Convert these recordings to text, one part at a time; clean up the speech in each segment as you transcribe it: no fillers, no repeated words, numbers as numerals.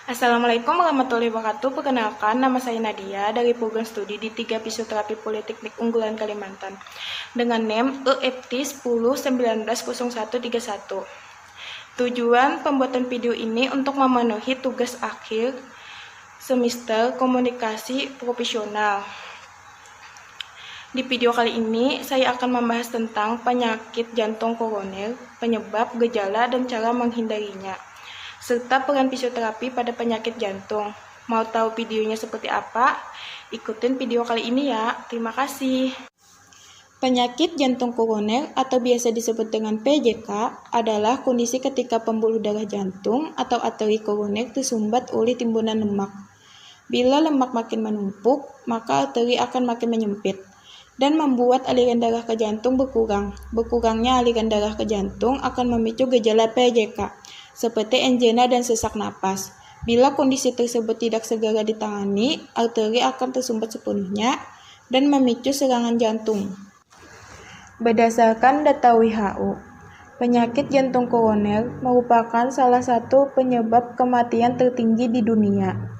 Assalamualaikum warahmatullahi wabarakatuh. Perkenalkan, nama saya Nadia dari program studi di 3 Fisioterapi Politeknik Unggulan Kalimantan dengan NEM EFT 10190131. Tujuan pembuatan video ini untuk memenuhi tugas akhir semester komunikasi profesional. Di video kali ini, saya akan membahas tentang penyakit jantung koroner, penyebab, gejala, dan cara menghindarinya, serta peran fisioterapi pada penyakit jantung. Mau tahu videonya seperti apa? Ikutin video kali ini ya. Terima kasih. Penyakit jantung koroner atau biasa disebut dengan PJK adalah kondisi ketika pembuluh darah jantung atau arteri koroner tersumbat oleh timbunan lemak. Bila lemak makin menumpuk, maka arteri akan makin menyempit dan membuat aliran darah ke jantung berkurang. Berkurangnya aliran darah ke jantung akan memicu gejala PJK, seperti angina dan sesak napas. Bila kondisi tersebut tidak segera ditangani, arteri akan tersumbat sepenuhnya dan memicu serangan jantung. Berdasarkan data WHO, penyakit jantung koroner merupakan salah satu penyebab kematian tertinggi di dunia.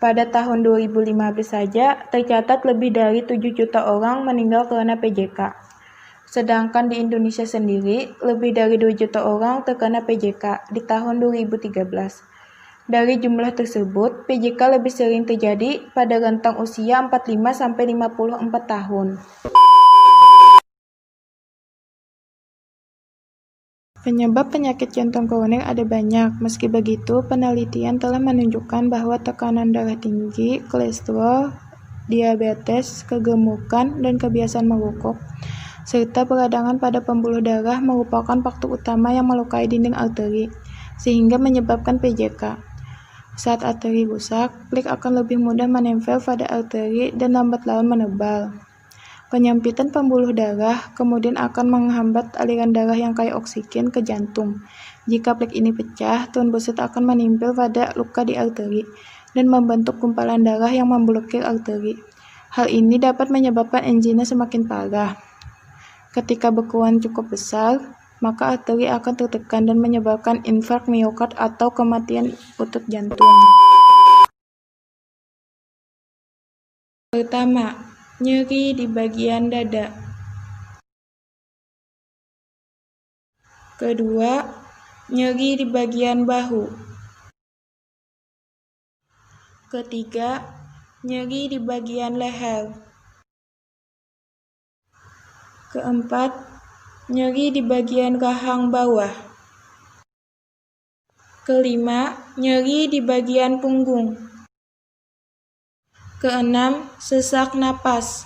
Pada tahun 2015 saja, tercatat lebih dari 7 juta orang meninggal karena PJK. Sedangkan di Indonesia sendiri, lebih dari 2 juta orang terkena PJK di tahun 2013. Dari jumlah tersebut, PJK lebih sering terjadi pada rentang usia 45-54 tahun. Penyebab penyakit jantung koroner ada banyak. Meski begitu, penelitian telah menunjukkan bahwa tekanan darah tinggi, kolesterol, diabetes, kegemukan, dan kebiasaan merokok, serta peradangan pada pembuluh darah merupakan faktor utama yang melukai dinding arteri, sehingga menyebabkan PJK. Saat arteri rusak, plak akan lebih mudah menempel pada arteri dan lambat laun menebal. Penyempitan pembuluh darah kemudian akan menghambat aliran darah yang kaya oksigen ke jantung. Jika plak ini pecah, trombosit akan menempel pada luka di arteri dan membentuk gumpalan darah yang memblokir arteri. Hal ini dapat menyebabkan angina semakin parah. Ketika bekuan cukup besar, maka arteri akan tertekan dan menyebabkan infark miokard atau kematian otot jantung. Pertama, nyeri di bagian dada. Kedua, nyeri di bagian bahu. Ketiga, nyeri di bagian leher. Keempat, nyeri di bagian rahang bawah. Kelima, nyeri di bagian punggung. Keenam, sesak napas.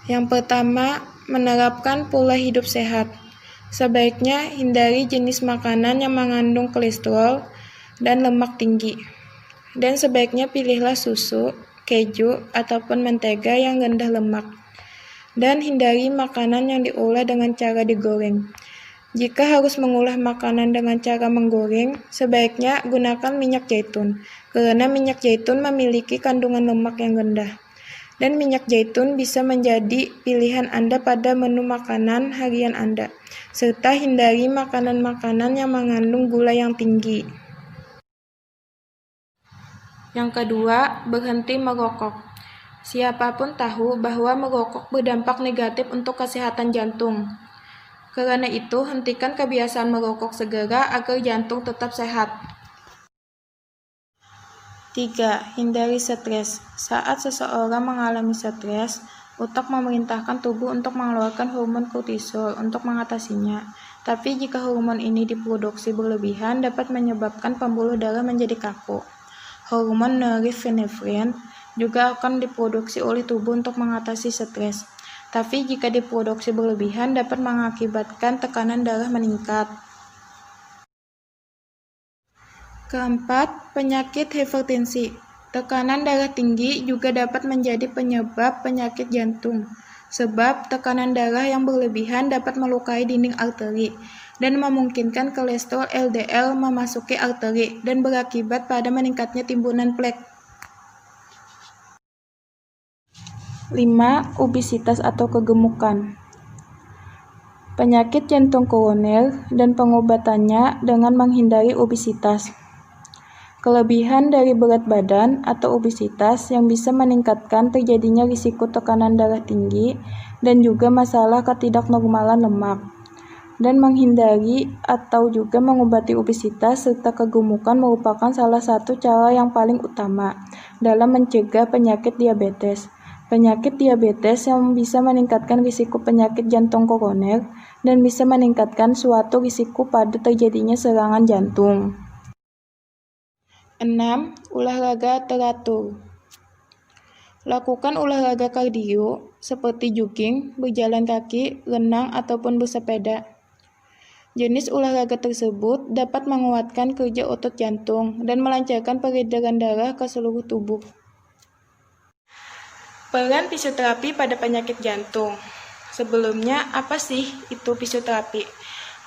Yang pertama, menerapkan pola hidup sehat. Sebaiknya hindari jenis makanan yang mengandung kolesterol dan lemak tinggi. Dan sebaiknya pilihlah susu, keju, ataupun mentega yang rendah lemak. Dan hindari makanan yang diolah dengan cara digoreng. Jika harus mengolah makanan dengan cara menggoreng, sebaiknya gunakan minyak zaitun, karena minyak zaitun memiliki kandungan lemak yang rendah. Dan minyak zaitun bisa menjadi pilihan Anda pada menu makanan harian Anda, serta hindari makanan-makanan yang mengandung gula yang tinggi. Yang kedua, berhenti merokok. Siapapun tahu bahwa merokok berdampak negatif untuk kesehatan jantung. Karena itu, hentikan kebiasaan merokok segera agar jantung tetap sehat. 3. Hindari stres. Saat seseorang mengalami stres, otak memerintahkan tubuh untuk mengeluarkan hormon kortisol untuk mengatasinya. Tapi jika hormon ini diproduksi berlebihan, dapat menyebabkan pembuluh darah menjadi kaku. Hormon norepinefrin juga akan diproduksi oleh tubuh untuk mengatasi stres. Tapi jika diproduksi berlebihan dapat mengakibatkan tekanan darah meningkat. Keempat, penyakit hipertensi. Tekanan darah tinggi juga dapat menjadi penyebab penyakit jantung, sebab tekanan darah yang berlebihan dapat melukai dinding arteri dan memungkinkan kolesterol LDL memasuki arteri dan berakibat pada meningkatnya timbunan plak. 5. Obesitas atau kegemukan. penyakit jantung koroner, dan pengobatannya dengan menghindari obesitas. Kelebihan dari berat badan atau obesitas yang bisa meningkatkan terjadinya risiko tekanan darah tinggi dan juga masalah ketidaknormalan lemak. Dan menghindari atau juga mengobati obesitas serta kegemukan merupakan salah satu cara yang paling utama dalam mencegah penyakit diabetes. Penyakit diabetes yang bisa meningkatkan risiko penyakit jantung koroner dan bisa meningkatkan suatu risiko pada terjadinya serangan jantung. 6. Olahraga teratur. Lakukan olahraga kardio seperti jogging, berjalan kaki, renang, ataupun bersepeda. Jenis olahraga tersebut dapat menguatkan kerja otot jantung dan melancarkan peredaran darah ke seluruh tubuh. Peran fisioterapi pada penyakit jantung. Sebelumnya, apa sih itu fisioterapi?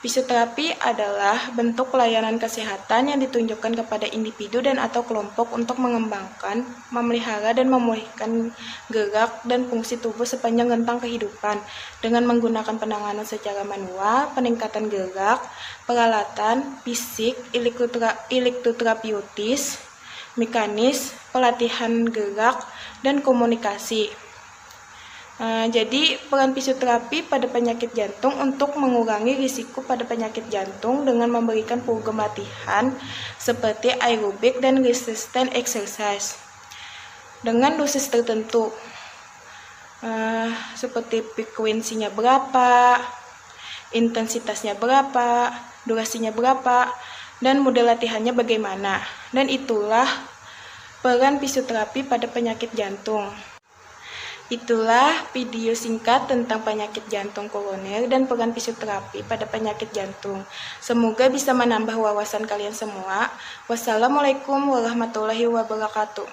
Fisioterapi adalah bentuk pelayanan kesehatan yang ditunjukkan kepada individu dan atau kelompok untuk mengembangkan, memelihara, dan memulihkan gerak dan fungsi tubuh sepanjang rentang kehidupan dengan menggunakan penanganan secara manual, peningkatan gerak, peralatan, fisik, elektroterapeutis, mekanis, pelatihan gerak, dan komunikasi. Jadi peran fisioterapi pada penyakit jantung untuk mengurangi risiko pada penyakit jantung dengan memberikan program latihan seperti aerobik dan resistance exercise dengan dosis tertentu, seperti frekuensinya berapa, intensitasnya berapa, durasinya berapa, dan model latihannya bagaimana. Dan itulah peran fisioterapi pada penyakit jantung. Itulah video singkat tentang penyakit jantung koroner dan peran fisioterapi pada penyakit jantung. Semoga bisa menambah wawasan kalian semua. Wassalamualaikum warahmatullahi wabarakatuh.